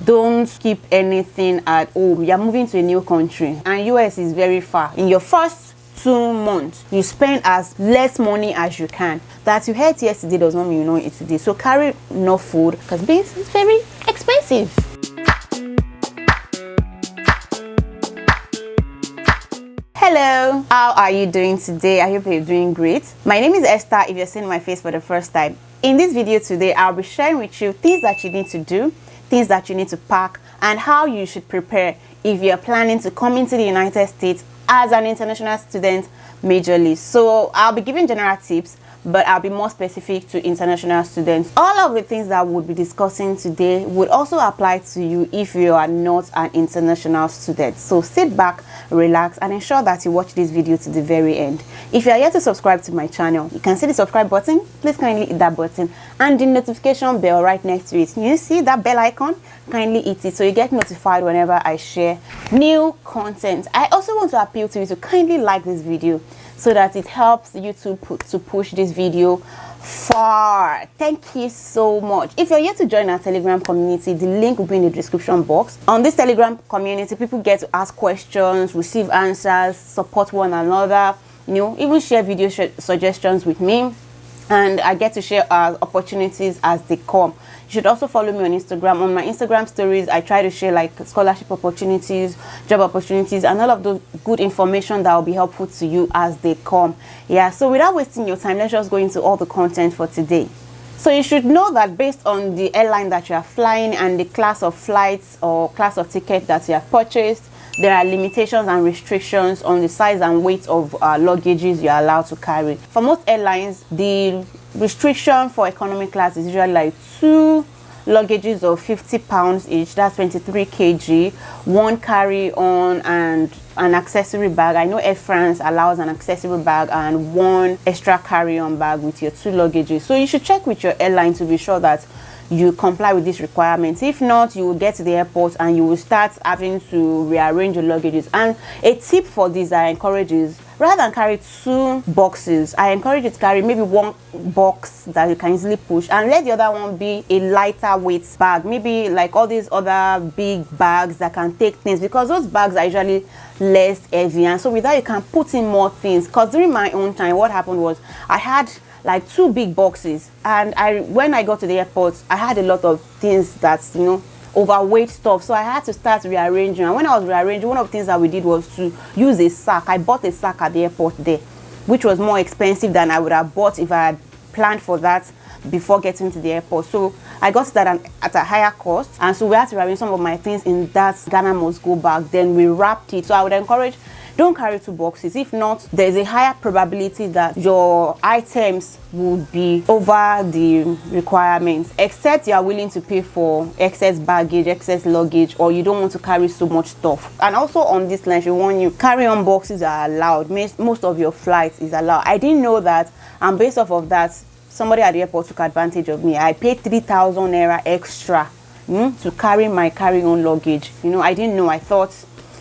don't keep anything at home. You're moving to a new country and US is very far. In your first 2 months, you spend as less money as you can. That you had yesterday does not mean you know it today. So carry enough food because beans is very expensive. Hello, how are you doing today? I hope you're doing great. My name is Esther if you're seeing my face for the first time. In this video today, I'll be sharing with you things that you need to do, things that you need to pack, and how you should prepare if you're planning to come into the United States as an international student majorly. So I'll be giving general tips, but I'll be more specific to international students. All of the things that we'll be discussing today would also apply to you if you are not an international student. So sit back, relax, and ensure that you watch this video to the very end. If you are yet to subscribe to my channel, you can see the subscribe button. Please kindly hit that button and the notification bell right next to it. You see that bell icon? Kindly hit it so you get notified whenever I share new content. I also want to appeal to you to kindly like this video so that it helps YouTube to push this video far. Thank you so much. If you're yet to join our Telegram community, the link will be in the description box. On this Telegram community, people get to ask questions, receive answers, support one another, even share video suggestions with me, and I get to share opportunities as they come. You should also follow me on Instagram. On my Instagram stories, I try to share like scholarship opportunities, job opportunities, and all of those good information that will be helpful to you as they come. Yeah, so without wasting your time, let's just go into all the content for today. So you should know that based on the airline that you are flying and the class of flights or class of ticket that you have purchased, there are limitations and restrictions on the size and weight of luggages you are allowed to carry. For most airlines, the restriction for economy class is usually like 2 luggages of 50 pounds each. That's 23 kg, 1 carry-on and an accessory bag. I know Air France allows an accessory bag and 1 extra carry-on bag with your 2 luggages. So you should check with your airline to be sure that you comply with these requirements. If not, you will get to the airport and you will start having to rearrange your luggages. And a tip for this I encourage is, rather than carry 2 boxes, I encourage you to carry maybe 1 box that you can easily push and let the other one be a lighter weight bag, maybe like all these other big bags that can take things, because those bags are usually less heavy, and so with that you can put in more things. Because during my own time, what happened was I had like 2 big boxes, and when I got to the airport, I had a lot of things that's overweight stuff, so I had to start rearranging. And when I was rearranging, one of the things that we did was to use a sack. I bought a sack at the airport there, which was more expensive than I would have bought if I had planned for that before getting to the airport. So I got that at a higher cost, and so we had to rearrange some of my things in that Ghana must go bag. Then we wrapped it. So I would encourage, don't carry 2 boxes. If not, there's a higher probability that your items would be over the requirements, except you are willing to pay for excess baggage, excess luggage, or you don't want to carry so much stuff. And also on this line, she warn you, carry-on boxes are allowed. Most of your flights is allowed. I didn't know that, and based off of that, somebody at the airport took advantage of me. I paid 3,000 naira extra to carry my carry-on luggage. I didn't know. I thought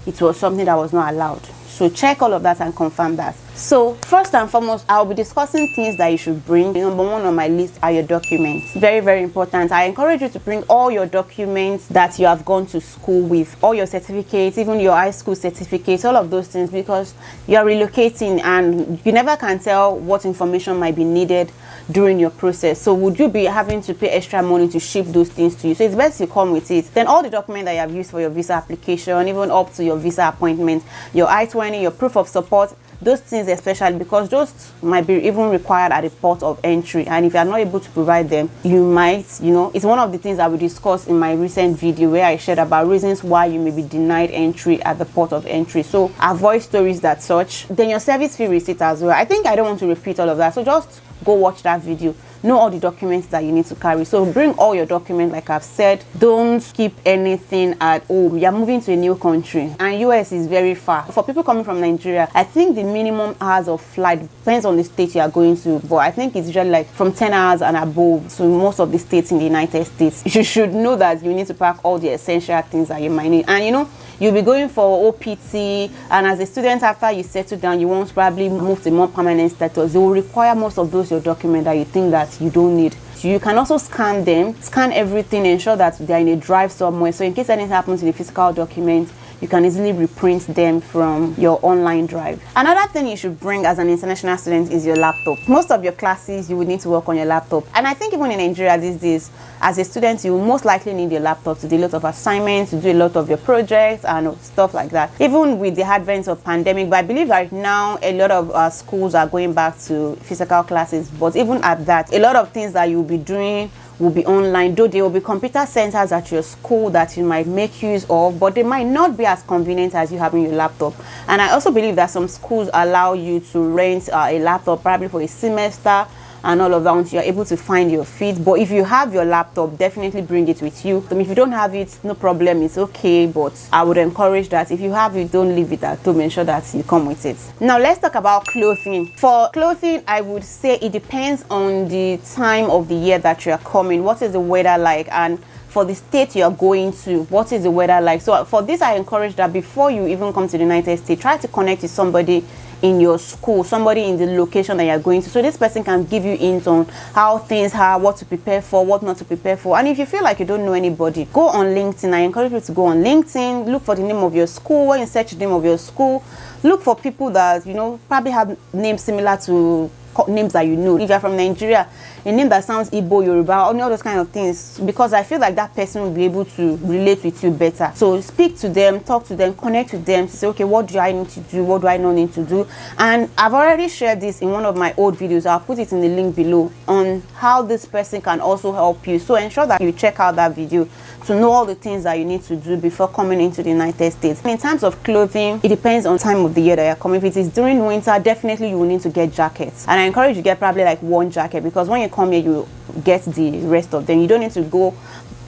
it was something that was not allowed. So check all of that and confirm that. So first and foremost, I'll be discussing things that you should bring. Number 1 on my list are your documents. Very, very important. I encourage you to bring all your documents that you have gone to school with, all your certificates, even your high school certificates, all of those things, because you're relocating and you never can tell what information might be needed during your process. So would you be having to pay extra money to ship those things to you? So it's best you come with it. Then all the documents that you have used for your visa application, even up to your visa appointment, your I-20, your proof of support, those things especially, because those might be even required at the port of entry, and if you are not able to provide them, you might, it's one of the things that we discussed in my recent video where I shared about reasons why you may be denied entry at the port of entry. So avoid stories that such. Then your service fee receipt as well. I think I don't want to repeat all of that, so just go watch that video. Know all the documents that you need to carry. So bring all your documents, like I've said. Don't keep anything at home. You're moving to a new country and US is very far. For people coming from Nigeria, I think the minimum hours of flight depends on the state you are going to, but I think it's usually like from 10 hours and above. So most of the states in the United States, you should know that you need to pack all the essential things that you might need. And you'll be going for OPT, and as a student, after you settle down, you want to probably move to more permanent status. They will require most of those your documents that you think that that you don't need. You can also scan them, scan everything, ensure that they're in a drive somewhere, so in case anything happens to the physical document, you can easily reprint them from your online drive. Another thing you should bring as an international student is your laptop. Most of your classes, you will need to work on your laptop. And I think even in Nigeria these days, as a student, you will most likely need your laptop to do a lot of assignments, to do a lot of your projects and stuff like that. Even with the advent of pandemic, but I believe right now a lot of schools are going back to physical classes. But even at that, a lot of things that you'll be doing will be online, though there will be computer centers at your school that you might make use of, but they might not be as convenient as you having your laptop. And I also believe that some schools allow you to rent a laptop probably for a semester and all of that once you're able to find your feet. But if you have your laptop, definitely bring it with you. If you don't have it, no problem, it's okay, but I would encourage that if you have it, don't leave it at home, ensure that you come with it. Now let's talk about clothing. For clothing, I would say it depends on the time of the year that you are coming. What is the weather like? And for the state you're going to, what is the weather like? So for this, I encourage that before you even come to the United States, try to connect with somebody in your school, somebody in the location that you're going to, so this person can give you hints on how things are, what to prepare for, what not to prepare for. And if you feel like you don't know anybody, go on LinkedIn. I encourage you to go on LinkedIn, look for the name of your school. When you search the name of your school, look for people that probably have names similar to names that you know. If you're from Nigeria, a name that sounds Igbo, Yoruba, all those kind of things, because I feel like that person will be able to relate with you better. So speak to them, talk to them, connect with them to say, okay, what do I need to do, what do I not need to do? And I've already shared this in one of my old videos. I'll put it in the link below on how this person can also help you. So ensure that you check out that video to know all the things that you need to do before coming into the United States. In terms of clothing, it depends on time of the year that you're coming. If it is during winter, definitely you will need to get jackets. And I encourage you to get probably like one jacket, because when you come here, you get the rest of them. You don't need to go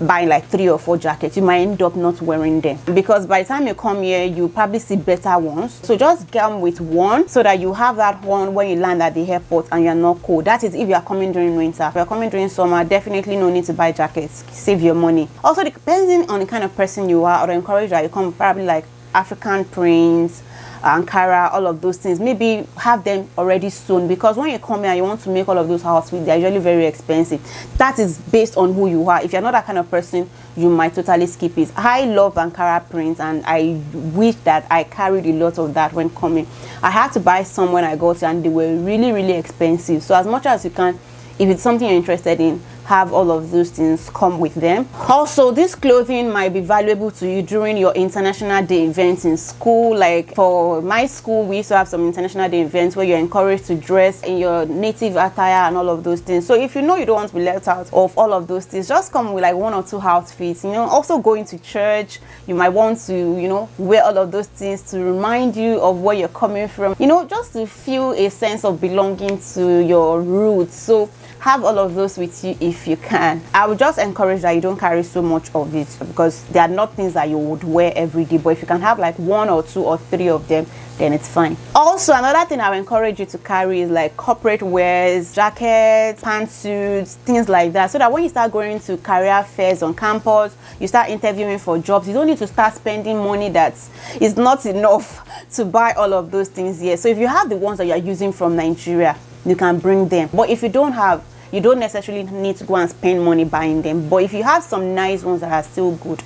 buy like 3 or 4 jackets. You might end up not wearing them, because by the time you come here, you probably see better ones. So just come with one so that you have that one when you land at the airport and you're not cold. That is if you are coming during winter. If you're coming during summer, definitely no need to buy jackets. Save your money. Also, depending on the kind of person you are, I would encourage that you come probably like African prints, Ankara, all of those things. Maybe have them already sewn, because when you come here, you want to make all of those outfits, they're usually very expensive. That is based on who you are. If you're not that kind of person, you might totally skip it. I love Ankara prints, and I wish that I carried a lot of that when coming. I had to buy some when I got here, and they were really, really expensive. So as much as you can, if it's something you're interested in, have all of those things come with them. Also, this clothing might be valuable to you during your international day events in school. Like for my school, we used to have some international day events where you're encouraged to dress in your native attire and all of those things. So if you know you don't want to be left out of all of those things, just come with like 1 or 2 outfits. Also going to church, you might want to wear all of those things to remind you of where you're coming from, just to feel a sense of belonging to your roots. So have all of those with you if you can. I would just encourage that you don't carry so much of it, because they are not things that you would wear every day. But if you can have like 1 or 2 or 3 of them, then it's fine. Also, another thing I would encourage you to carry is like corporate wears, jackets, pantsuits, things like that, so that when you start going to career fairs on campus, you start interviewing for jobs, you don't need to start spending money that is not enough to buy all of those things here. So if you have the ones that you're using from Nigeria, you can bring them. But if you don't have, you don't necessarily need to go and spend money buying them. But if you have some nice ones that are still good,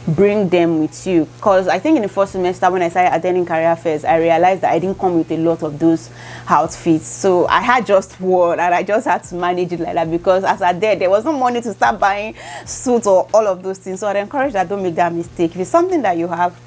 bring them with you. Because I think in the first semester when I started attending career fairs, I realized that I didn't come with a lot of those outfits. So I had just one, and I just had to manage it like that, because as I did, there was no money to start buying suits or all of those things. So I'd encourage that don't make that mistake. If it's something that you have,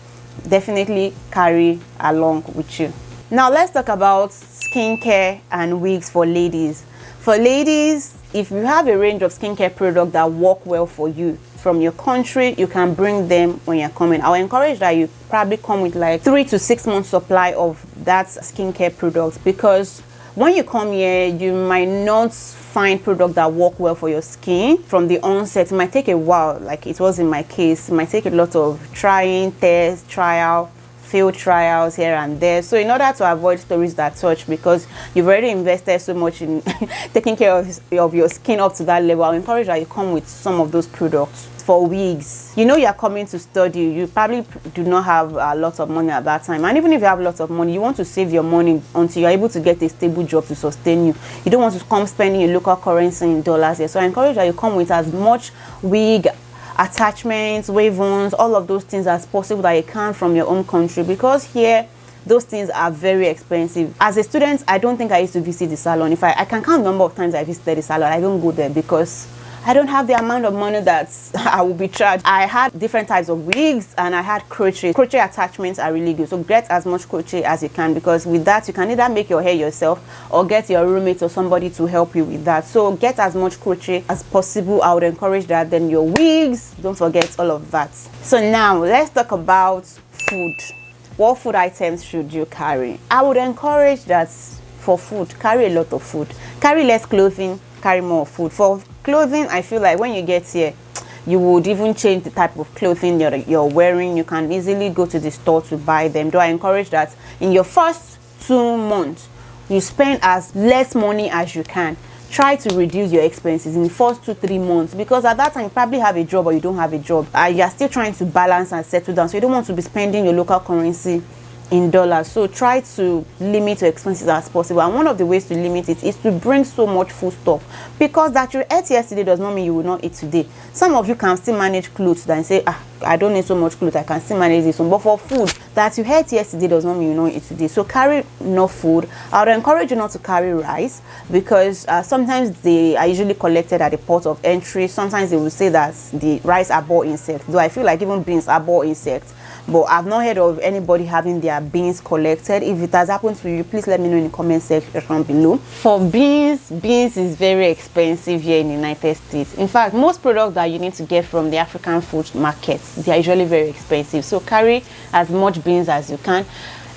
definitely carry along with you. Now let's talk about skincare and wigs for ladies. For ladies, if you have a range of skincare products that work well for you from your country, you can bring them when you're coming. I will encourage that you probably come with like 3 to 6 months supply of that skincare products, because when you come here, you might not find products that work well for your skin from the onset. It might take a while, like it was in my case. It might take a lot of trying, test, trial, failed trials here and there. So in order to avoid stories that touch, because you've already invested so much in taking care of your skin up to that level, I encourage that you come with some of those products. for wigs. You know, you're coming to study, you probably do not have lots of money at that time, and even if you have lots of money, you want to save your money until you're able to get a stable job to sustain you. You don't want to come spending your local currency in dollars here. So I encourage that you come with as much wig attachments, wave-ons, all of those things as possible that you can from your own country, because here those things are very expensive. As a student, I don't think I used to visit the salon. If I can count the number of times I visited the salon, I don't go there because I don't have the amount of money that I will be charged. I had different types of wigs and I had crochet. Crochet attachments are really good. So get as much crochet as you can, because with that you can either make your hair yourself or get your roommate or somebody to help you with that. So get as much crochet as possible. I would encourage that. Then your wigs, don't forget all of that. So now let's talk about food. What food items should you carry? I would encourage that for food, carry a lot of food. Carry less clothing, carry more food. For clothing, I feel like when you get here, you would even change the type of clothing you're wearing. You can easily go to the store to buy them. Though I encourage that in your first 2 months, you spend as less money as you can. Try to reduce your expenses in the first 2-3 months, because at that time you probably have a job or you don't have a job. You're still trying to balance and settle down, so you don't want to be spending your local currency in dollars. So try to limit your expenses as possible, and one of the ways to limit it is to bring so much food stuff, because that you ate yesterday does not mean you will not eat today. Some of you can still manage clothes and say, I don't need so much clothes, I can still manage this one. But for food that you ate yesterday does not mean you will not eat today. So carry enough food. I would encourage you not to carry rice, because sometimes they are usually collected at the port of entry. Sometimes they will say that the rice are born insects, though I feel like even beans are born insects. But I've not heard of anybody having their beans collected. If it has happened to you, please let me know in the comment section below. For beans is very expensive here in the United States. In fact, most products that you need to get from the African food markets, they are usually very expensive. So carry as much beans as you can,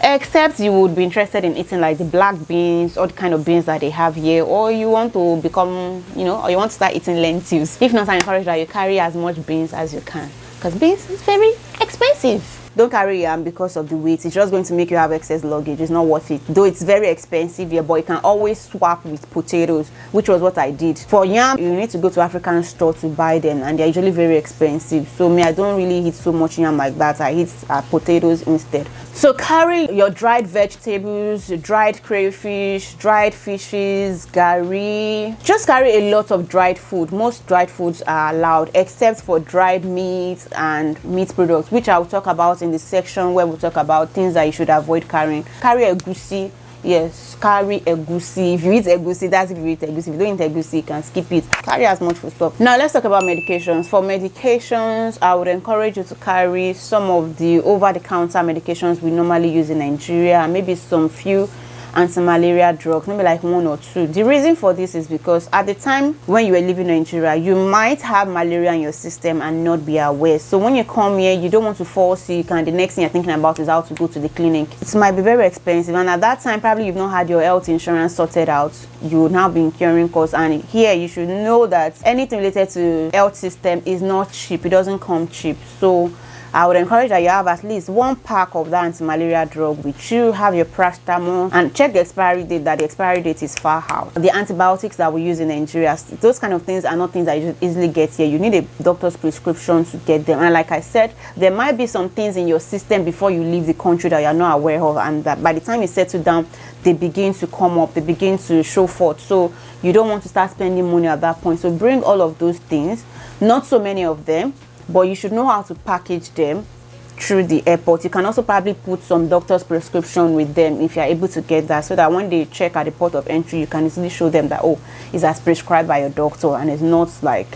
except you would be interested in eating like the black beans or the kind of beans that they have here, or you want to become, or you want to start eating lentils. If not, I encourage that you carry as much beans as you can, because beans is very expensive. Don't carry yam because of the weight. It's just going to make you have excess luggage. It's not worth it. Though it's very expensive here, but you can always swap with potatoes, which was what I did. For yam, you need to go to African store to buy them, and they're usually very expensive. So me, I don't really eat so much yam like that. I eat potatoes instead. So carry your dried vegetables, dried crayfish, dried fishes, gari. Just carry a lot of dried food. Most dried foods are allowed, except for dried meat and meat products, which I'll talk about in the section where we'll talk about things that you should avoid carrying. Carry egusi. Yes, carry egusi. If you eat egusi, that's if you eat egusi. If you don't eat egusi, you can skip it. Carry as much food stuff. Now let's talk about medications. For medications, I would encourage you to carry some of the over-the-counter medications we normally use in Nigeria, and maybe some few anti-malaria drugs, maybe like 1 or 2. The reason for this is because at the time when you were living in Nigeria, you might have malaria in your system and not be aware. So when you come here, you don't want to fall sick, and the next thing you're thinking about is how to go to the clinic. It might be very expensive, and at that time probably you've not had your health insurance sorted out. You would now be incurring costs, and here you should know that anything related to health system is not cheap. It doesn't come cheap. So I would encourage that you have at least 1 pack of that anti-malaria drug with you. Have your paracetamol, and check the expiry date, that the expiry date is far out. The antibiotics that we use in Nigeria, those kind of things are not things that you easily get here. You need a doctor's prescription to get them. And like I said, there might be some things in your system before you leave the country that you're not aware of, and that by the time you settle down, they begin to come up, they begin to show forth. So you don't want to start spending money at that point. So bring all of those things, not so many of them, but you should know how to package them through the airport. You can also probably put some doctor's prescription with them if you're able to get that, so that when they check at the port of entry, you can easily show them that, oh, it's as prescribed by your doctor, and it's not like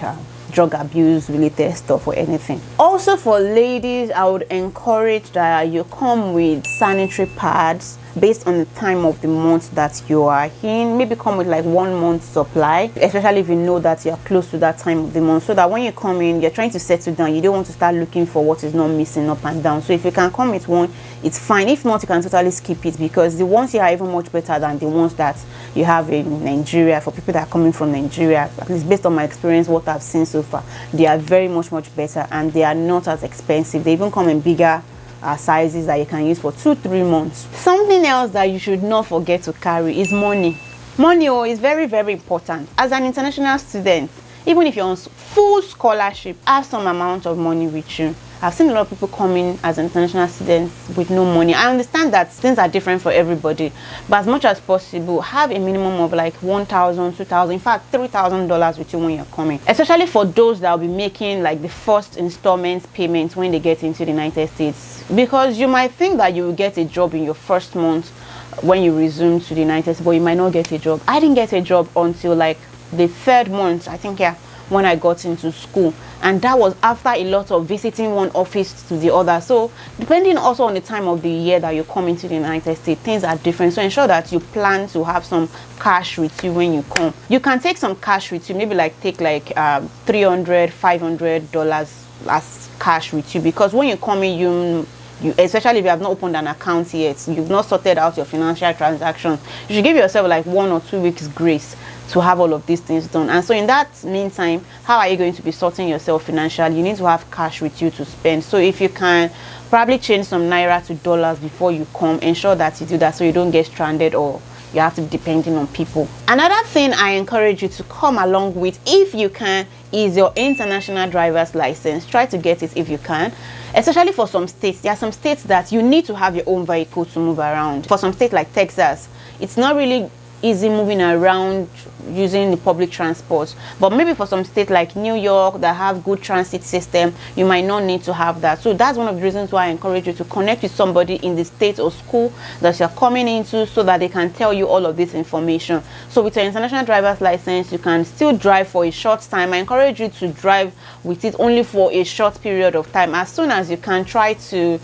drug abuse related stuff or anything. Also for ladies, I would encourage that you come with sanitary pads based on the time of the month that you are in. Maybe come with like 1 month supply, especially if you know that you're close to that time of the month, so that when you come in, you're trying to settle down, you don't want to start looking for what is not missing up and down. So if you can come with one, it's fine. If not, you can totally skip it, because the ones here are even much better than the ones that you have in Nigeria. For people that are coming from Nigeria, at least based on my experience, what I've seen so far, they are very much better, and they are not as expensive. They even come in bigger sizes that you can use for 2-3 months. Something else that you should not forget to carry is money. Money is very, very important. As an international student, Even if you're on full scholarship, have some amount of money with you. I've seen a lot of people coming as international students with no money. I understand that things are different for everybody, but as much as possible, have a minimum of like $1,000, $2,000, in fact $3,000 with you when you're coming. Especially for those that will be making like the first installment payments when they get into the United States, because you might think that you will get a job in your first month when you resume to the United States, but you might not get a job. I didn't get a job until like the 3rd month, I think, yeah, when I got into school, and that was after a lot of visiting one office to the other. So depending also on the time of the year that you come into the United States, things are different. So ensure that you plan to have some cash with you when you come. You can take some cash with you, maybe like take like $300, $500 as cash with you, because when you come in, you especially if you have not opened an account yet, you've not sorted out your financial transactions, you should give yourself like 1 or 2 weeks grace to have all of these things done. And so in that meantime, how are you going to be sorting yourself financially? You need to have cash with you to spend. So if you can probably change some naira to dollars before you come, ensure that you do that so you don't get stranded or you have to be depending on people. Another thing I encourage you to come along with, if you can, is your international driver's license. Try to get it if you can, especially for some states. There are some states that you need to have your own vehicle to move around. For some states like Texas, it's not really easy moving around using the public transport, but maybe for some states like New York that have good transit system, you might not need to have that. So that's one of the reasons why I encourage you to connect with somebody in the state or school that you're coming into, so that they can tell you all of this information. So with your international driver's license, you can still drive for a short time. I encourage you to drive with it only for a short period of time. As soon as you can, try to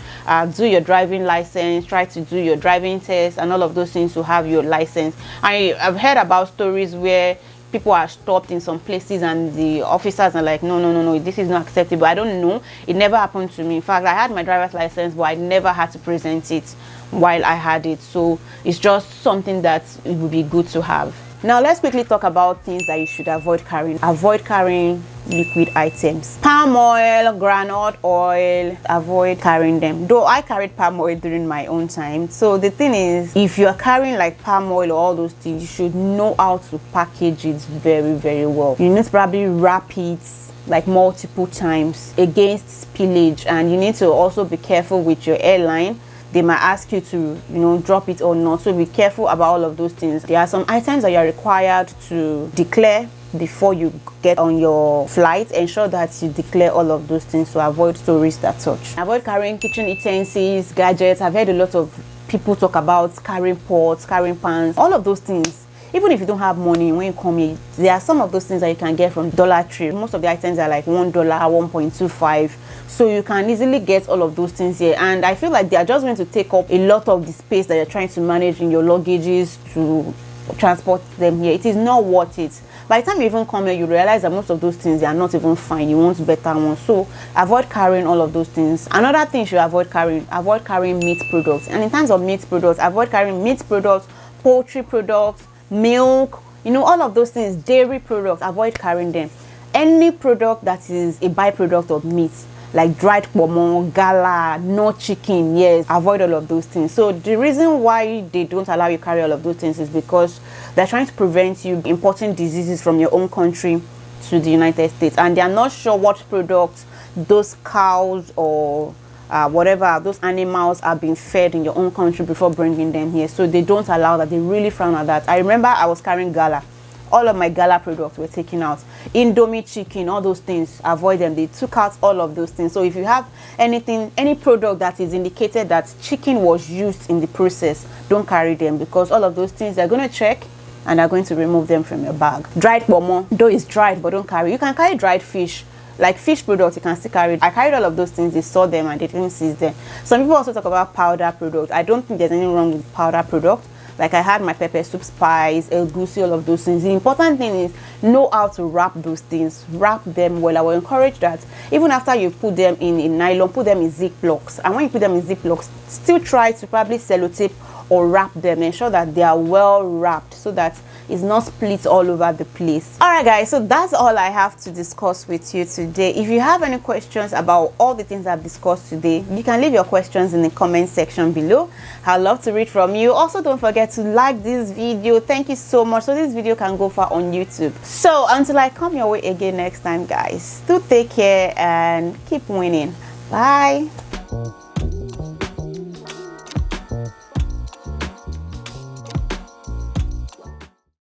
do your driving license, try to do your driving test and all of those things to have your license. I've heard about stories where people are stopped in some places and the officers are like, no, this is not acceptable. I don't know, it never happened to me. In fact, I had my driver's license, but I never had to present it while I had it. So it's just something that it would be good to have. Now let's quickly talk about things that you should avoid carrying. Avoid carrying liquid items. Palm oil, groundnut oil, avoid carrying them. Though I carried palm oil during my own time. So the thing is, if you're carrying like palm oil or all those things, you should know how to package it very, very well. You need to probably wrap it like multiple times against spillage, and you need to also be careful with your airline. They might ask you to, drop it or not. So be careful about all of those things. There are some items that you're required to declare before you get on your flight. Ensure that you declare all of those things to avoid stories that such. Avoid carrying kitchen utensils, gadgets. I've heard a lot of people talk about carrying pots, carrying pans, all of those things. Even if you don't have money when you come here, there are some of those things that you can get from Dollar Tree. Most of the items are like $1, 1.25. So you can easily get all of those things here. And I feel like they are just going to take up a lot of the space that you're trying to manage in your luggages to transport them here. It is not worth it. By the time you even come here, you realize that most of those things, they are not even fine. You want better ones. So avoid carrying all of those things. Another thing you should avoid carrying meat products. And in terms of meat products, avoid carrying meat products, poultry products, milk, all of those things, dairy products. Avoid carrying them. Any product that is a byproduct of meat, like dried pomo, gala, no chicken, yes, avoid all of those things. So the reason why they don't allow you carry all of those things is because they're trying to prevent you importing diseases from your own country to the United States, and they are not sure what products those cows or whatever those animals are being fed in your own country before bringing them here. So they don't allow that. They really frown at that. I remember I was carrying gala. All of my gala products were taken out. Indomie chicken, all those things, avoid them. They took out all of those things. So if you have anything, any product that is indicated that chicken was used in the process, don't carry them, because all of those things they're going to check and they're going to remove them from your bag. Dried pomo, though it's dried, but don't carry. You can carry dried fish. Like fish products, you can still carry. I carried all of those things. They saw them and they didn't seize them. Some people also talk about powder products. I don't think there's anything wrong with powder products. Like I had my pepper soup spice, elgusi, all of those things. The important thing is know how to wrap those things. Wrap them well. I will encourage that even after you put them in nylon, put them in Ziplocs. And when you put them in Ziplocs, still try to probably sellotape or wrap them. Ensure that they are well wrapped so that it's not split all over the place. All right guys, so that's all I have to discuss with you today. If you have any questions about all the things I've discussed today, you can leave your questions in the comment section below. I'd love to read from you. Also, don't forget to like this video. Thank you so much, so this video can go far on YouTube. So until I come your way again next time, guys, do take care and keep winning. Bye.